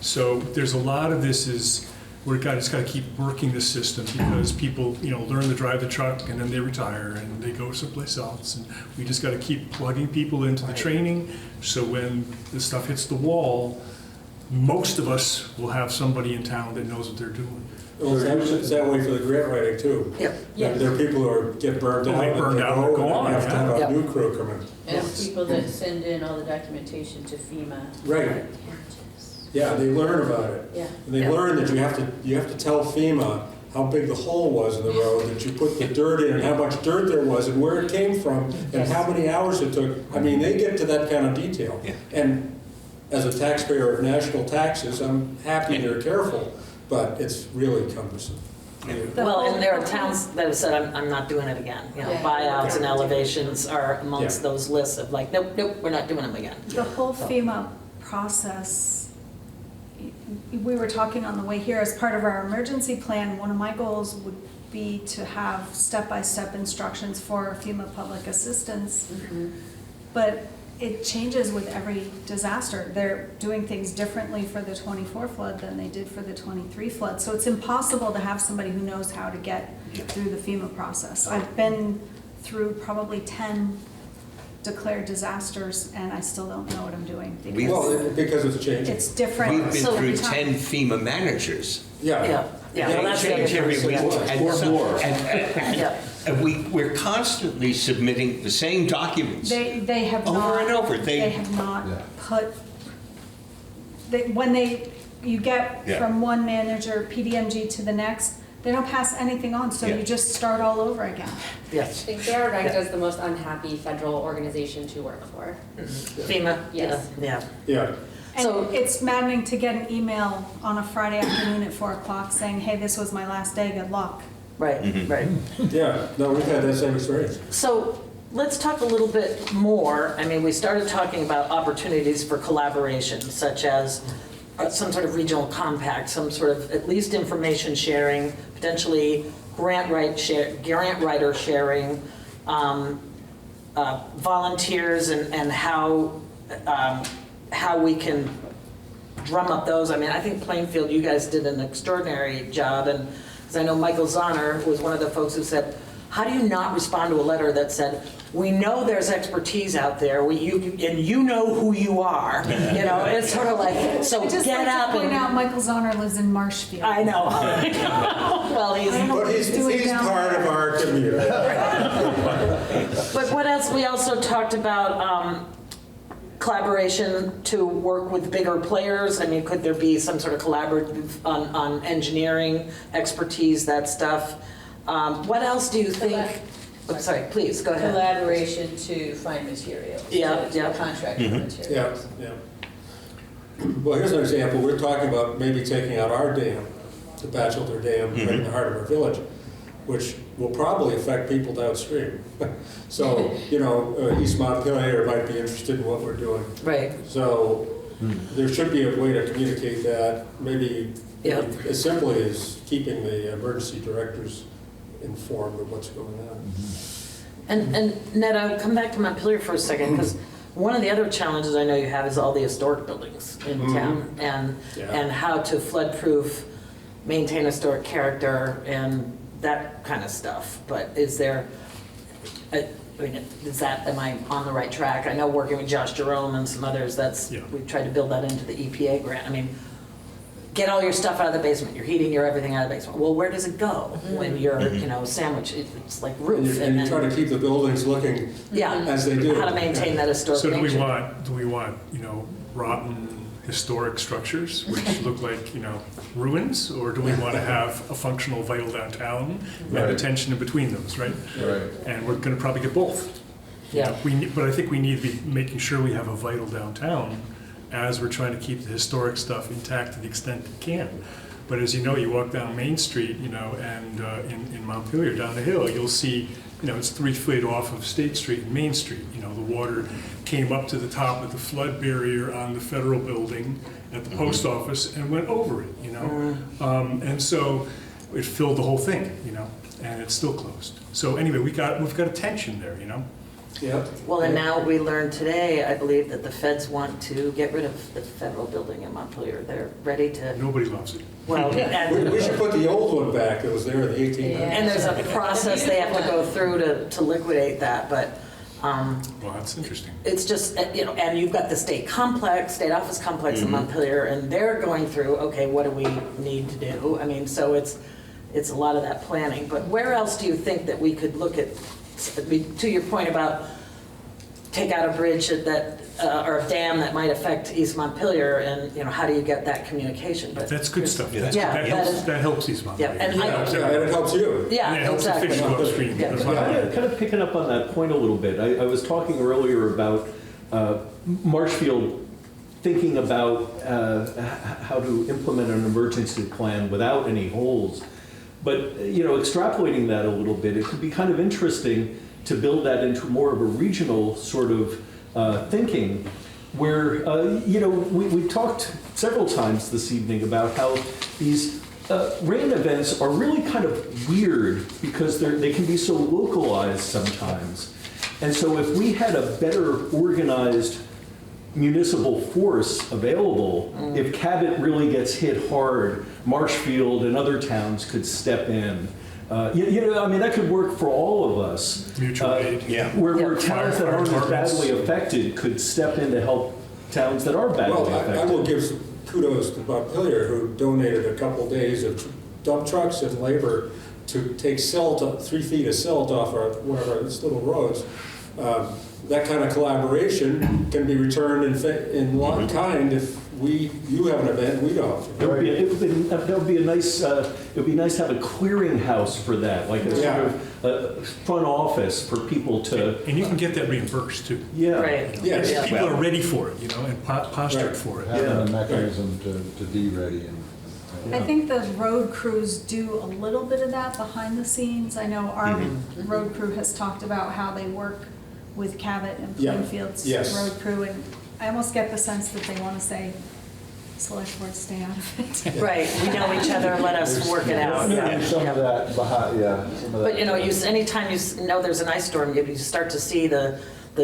So there's a lot of this is, we've just got to keep working the system, because people, learn to drive the truck and then they retire and they go someplace else. And we just got to keep plugging people into the training, so when the stuff hits the wall, most of us will have somebody in town that knows what they're doing. Well, it's that way for the grant writing too. Yep. There are people who get burned out. They burned out and go on, Have to have yeah. a new crew come in. And people that send in all the documentation to FEMA. Right. Yeah, they learn about it. Yeah. And they learn that you have to tell FEMA how big the hole was in the road, that you put the dirt in, and how much dirt there was, and where it came from, and how many hours it took. I mean, they get to that kind of detail. Yeah. And as a taxpayer of national taxes, I'm happy they're careful, but it's really cumbersome. Well, and there are towns that have said, I'm not doing it again. Yeah. Buyouts and elevations are amongst Yeah. those lists of like, nope, we're not doing them again. The whole FEMA process, we were talking on the way here, as part of our emergency plan, one of my goals would be to have step-by-step instructions for FEMA public assistance. But it changes with every disaster. They're doing things differently for the 24 flood than they did for the 23 flood. So it's impossible to have somebody who knows how to get through the FEMA process. I've been through probably 10 declared disasters, and I still don't know what I'm doing. Because it's changing. It's different. We've been So through every time- 10 FEMA managers. Yeah. They Well, that's the change other every thing, week. yeah. Yeah. And we're constantly submitting the same documents. They have Over not. and over. They have not Yeah. put, you get Yeah. from one manager, PDMG to the next, they don't pass anything on, so Yeah. you just start all over again. I Yes. think they are ranked as the most unhappy federal organization to work for. FEMA? Yes. Yeah. Yeah. So- And it's maddening to get an email on a Friday afternoon at 4 o'clock saying, hey, this was my last day, good luck. Right, right. Yeah, no, we've had that same experience. So let's talk a little bit more. I mean, we started talking about opportunities for collaboration, such as some sort of regional compact, some sort of at least information sharing, potentially grant writer sharing, volunteers, and how we can drum up those. I mean, I think Plainfield, you guys did an extraordinary job, and because I know Michael Zahner was one of the folks who said, how do you not respond to a letter that said, we know there's expertise out there, and you know who you are. It's sort of like, so I just get like up to point and... out Michael Zahner lives in Marshfield. I know. Well, I don't know But what he's doing down part there. of our community. But what else? We also talked about collaboration to work with bigger players. I mean, could there be some sort of collaborative on engineering, expertise, that stuff? What else do you think? I'm sorry, please, go ahead. Collaboration to find materials. Yeah, to yeah. contract for materials. Yeah. Well, here's an example. We're talking about maybe taking out our dam, the Batchelder Dam, right in the heart of our village, which will probably affect people downstream. So, East Montpelier might be interested in what we're doing. Right. So there should be a way to communicate that, maybe as simply as keeping the emergency directors informed of what's going on. And Ned, I'll come back to Montpelier for a second, because one of the other challenges I know you have is all the historic buildings in town, and how to flood-proof, maintain historic character, and that kind of stuff. But is there, I mean, am I on the right track? I know working with Josh Jerome and some others, we've tried to build that into the EPA grant. I mean, get all your stuff out of the basement, your heating, your everything out of the basement. Well, where does it go when you're, sandwiched? It's like roof. And you try to keep the buildings looking as they do. How to maintain that historic So nature. do we want, rotten historic structures, which look like, ruins? Or do we want to have a functional, vital downtown and a tension in between those, right? Right. And we're going to probably get both. Yeah. But I think we need to be making sure we have a vital downtown as we're trying to keep the historic stuff intact to the extent it can. But as you know, you walk down Main Street, and in Montpelier, down the hill, you'll see, it's 3 feet off of State Street and Main Street. The water came up to the top of the flood barrier on the federal building at the post office and went over it, and so it filled the whole thing, and it's still closed. So anyway, we've got a tension there, Yep. Well, and now we learned today, I believe, that the feds want to get rid of the federal building in Montpelier. They're ready to, Nobody loves it. well, We should put the old one back that was there in the 1800s. and there's a process they have to go through to liquidate that, but Well, that's interesting. it's just, and you've got the state office complex in Montpelier, and they're going through, okay, what do we need to do? I mean, so it's a lot of that planning. But where else do you think that we could look at, to your point about take out a bridge or a dam that might affect East Montpelier, and how do you get that communication? But That's good stuff. Yeah, That helps East Montpelier. Yeah, and And it helps you. Yeah, it helps the exactly. fish go upstream. Yeah. That's why I like it. Kind of picking up on that point a little bit. I was talking earlier about Marshfield thinking about how to implement an emergency plan without any holes. But, extrapolating that a little bit, it could be kind of interesting to build that into more of a regional sort of thinking where, we talked several times this evening about how these rain events are really kind of weird because they can be so localized sometimes. And so if we had a better organized municipal force available, if Cabot really gets hit hard, Marshfield and other towns could step in. That could work for all of us. Mutual aid. Where towns that aren't as badly affected could step in to help towns that are badly affected. I will give some kudos to Montpelier, who donated a couple days of dump trucks and labor to take 3 feet of silt off one of our little roads. That kind of collaboration can be returned in kind if you have an event and we don't. It would be nice to have a clearinghouse for that, like a sort of front office for people to. And you can get that reimbursed too. Yeah. Right. Yes. If people are ready for it, and postured for it. Having a mechanism to be ready and. I think the road crews do a little bit of that behind the scenes. I know our road crew has talked about how they work with Cabot and Plainfield's road crew, and I almost get the sense that they want to say, select board, stay out of it. Right, we know each other, let us work it out. Some of that behind, some of that. But anytime you know there's an ice storm, you start to see the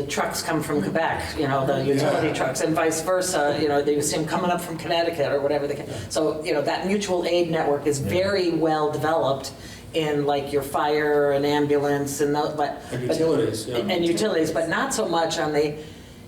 trucks come from Quebec, the utility trucks, and vice versa. You see them coming up from Connecticut or whatever they can. So that mutual aid network is very well developed in like your fire and ambulance and utilities, and utilities, but not so much on the,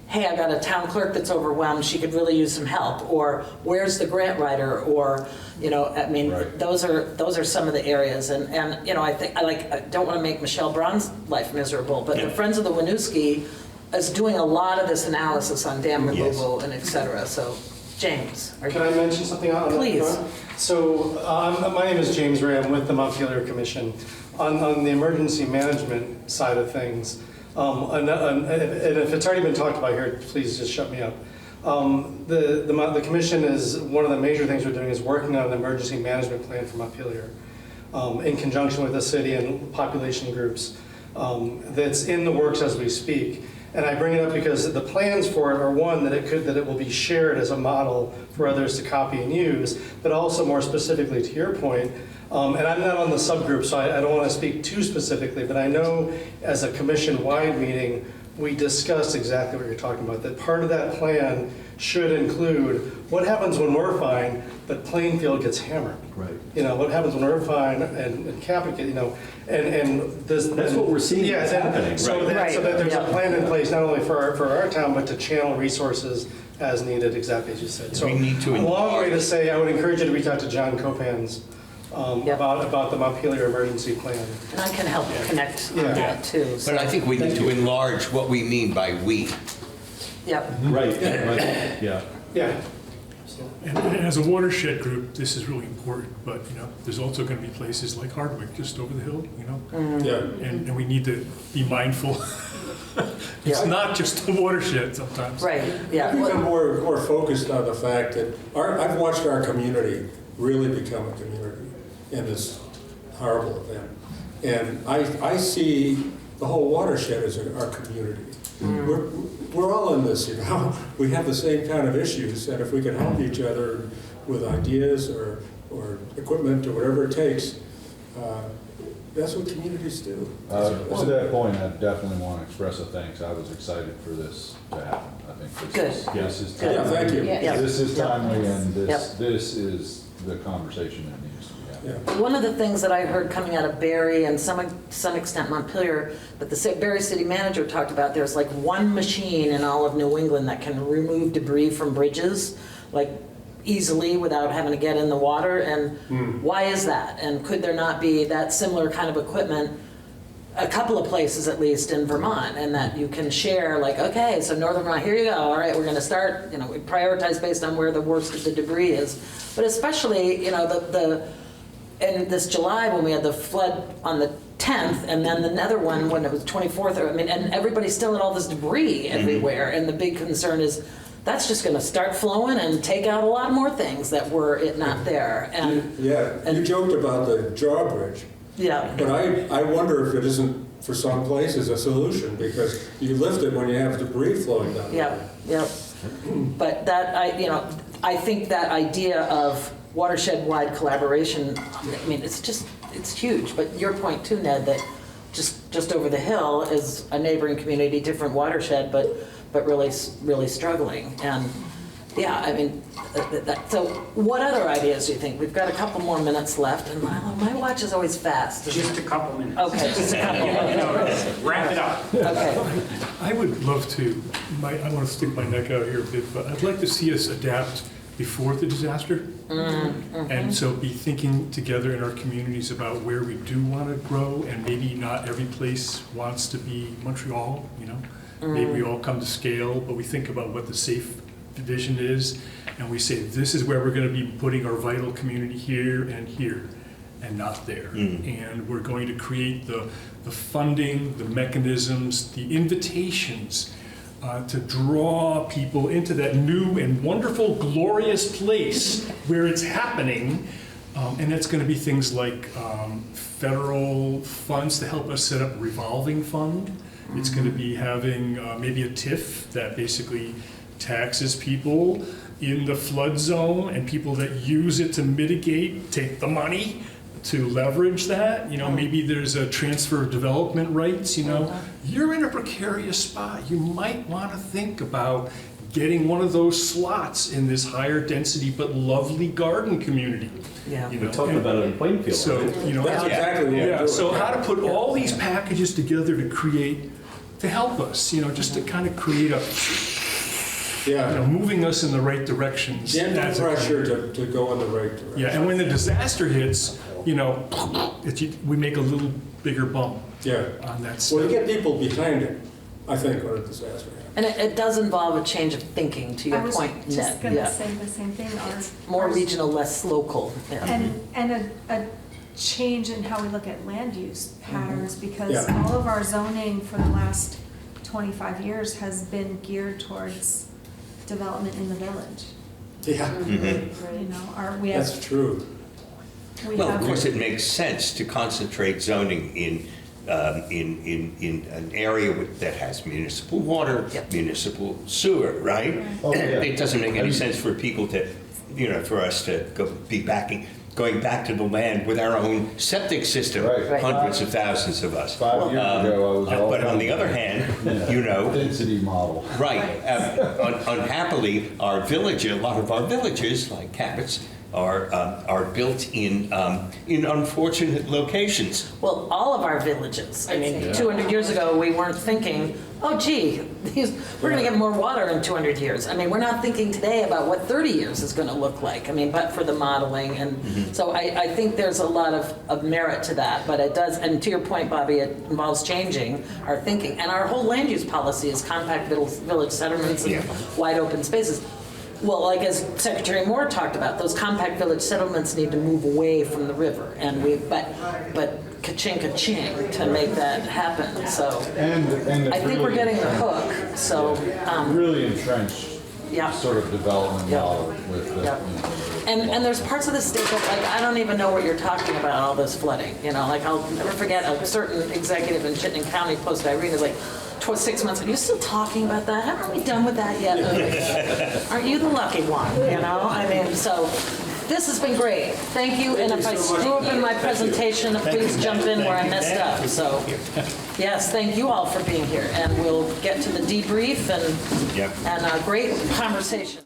hey, I got a town clerk that's overwhelmed, she could really use some help, or where's the grant writer, or those are some of the areas, and I think I don't want to make Michelle Braun's life miserable, but the Friends of the Winooski is doing a lot of this analysis on dam removal and et cetera. So James, can I mention something on please? That front? So my name is James Ray. I'm with the Montpelier Commission on the emergency management side of things. And if it's already been talked about here, please just shut me up. The commission is, one of the major things we're doing is working on an emergency management plan for Montpelier in conjunction with the city and population groups that's in the works as we speak. And I bring it up because the plans for it are, one, that it will be shared as a model for others to copy and use, but also more specifically to your point, and I'm not on the subgroup, so I don't want to speak too specifically, but I know as a commission-wide meeting, we discussed exactly what you're talking about, that part of that plan should include what happens when we're fine, but Plainfield gets hammered. Right. You know, what happens when we're fine and Cabot get, you know, and this. That's what we're seeing Yeah, is happening. so Right. that there's a plan in place, not only for our town, but to channel resources as needed, exactly as you said. So We need to a long way to say, I would encourage you to reach out to John Copans about the Montpelier emergency plan. And I can help connect on Yeah. that too. But I think we need to enlarge what we mean by we. Yep. Right, yeah. Yeah. And as a watershed group, this is really important, but, you know, there's also going to be places like Hardwick, just over the hill, you know? Yeah. And we need to be mindful. It's not just a watershed sometimes. Right, yeah. I've become more focused on the fact that I've watched our community really become a community in this horrible event. And I see the whole watershed as our community. We're all in this, you know. We have the same kind of issues, and if we can help each other with ideas or equipment or whatever it takes, that's what communities do. To that point, I definitely want to express a thanks. I was excited for this to happen. I think this is timely. Yeah, thank you. This is timely, and Yep. this is the conversation that needs to be had. One of the things that I heard coming out of Barry and some extent Montpelier, but the Barry city manager talked about, there's like one machine in all of New England that can remove debris from bridges, like easily without having to get in the water. And why is that? And could there not be that similar kind of equipment, a couple of places at least in Vermont, and that you can share, like, okay, so Northern Vermont, here you go, all right, we're gonna start, you know, we prioritize based on where the worst of the debris is. But especially, you know, in this July when we had the flood on the 10th, and then another one when it was 24th, I mean, and everybody still had all this debris everywhere, and the big concern is that's just gonna start flowing and take out a lot more things that were not there. And You joked about the drawbridge. Yeah. But I wonder if it isn't, for some places, a solution, because you lift it when you have debris flowing down. Yep. But that, I think that idea of watershed-wide collaboration, I mean, it's huge. But your point too, Ned, that just over the hill is a neighboring community, different watershed, but really struggling. And yeah, I mean, so what other ideas do you think? We've got a couple more minutes left, and my watch is always fast. Just a couple minutes. Okay, just a couple minutes. Wrap it up. Okay. I would love to, I want to stick my neck out here a bit, but I'd like to see us adapt before the disaster. And so be thinking together in our communities about where we do want to grow, and maybe not every place wants to be Montreal, you know? Maybe we all come to scale, but we think about what the safe division is, and we say, this is where we're going to be putting our vital community here, and not there. And we're going to create the funding, the mechanisms, the invitations to draw people into that new and wonderful, glorious place where it's happening. And that's going to be things like federal funds to help us set up a revolving fund. It's going to be having maybe a TIF that basically taxes people in the flood zone, and people that use it to mitigate take the money to leverage that. You know, maybe there's a transfer of development rights. You know, you're in a precarious spot. You might want to think about getting one of those slots in this higher density but lovely garden community. Yeah. You know, We talked about it in Plainfield. So, you know, That's exactly what we're doing. so how to put all these packages together to help us, you know, just to kind of create moving us in the right directions. Get the pressure to go in the right direction. Yeah, and when the disaster hits, you know, we make a little bigger bump on that stuff. Well, you get people behind it, I think, when a disaster happens. And it does involve a change of thinking, to your point, Ned. I was just going to say the same thing. It's more regional, less local. Yeah. And a change in how we look at land use patterns, because all of our zoning for the last 25 years has been geared towards development in the village. Yeah. You know, we have. That's true. Well, of course, it makes sense to concentrate zoning in in an area that has municipal water, municipal sewer, right? Oh, yeah. It doesn't make any sense for people to, for us to going back to the land with our own septic system, Right. hundreds of thousands of us. 5 years ago, I was all. But on the other hand, Density model. right, unhappily, a lot of our villages, like Cabot's, are built in unfortunate locations. Well, all of our villages. I mean, 200 years ago, we weren't thinking, oh gee, we're going to get more water in 200 years. I mean, we're not thinking today about what 30 years is going to look like. I mean, but for the modeling. And so I think there's a lot of merit to that. But it does, and to your point, Bobby, it involves changing our thinking. And our whole land use policy is compact village settlements and wide open spaces. Well, like as Secretary Moore talked about, those compact village settlements need to move away from the river, and but ka-ching to make that happen. So And I think we're getting the hook. So really entrenched sort of development model with the, And there's parts of the state that, like, I don't even know what you're talking about, all this flooding. Like I'll never forget a certain executive in Chittenden County posted, Irene, is like, 6 months, are you still talking about that? Haven't we done with that yet? Aren't you the lucky one, I mean, so this has been great. Thank you, and if I screw up in my presentation, please jump in where I messed up. So, yes, thank you all for being here, and we'll get to the debrief and a great conversation.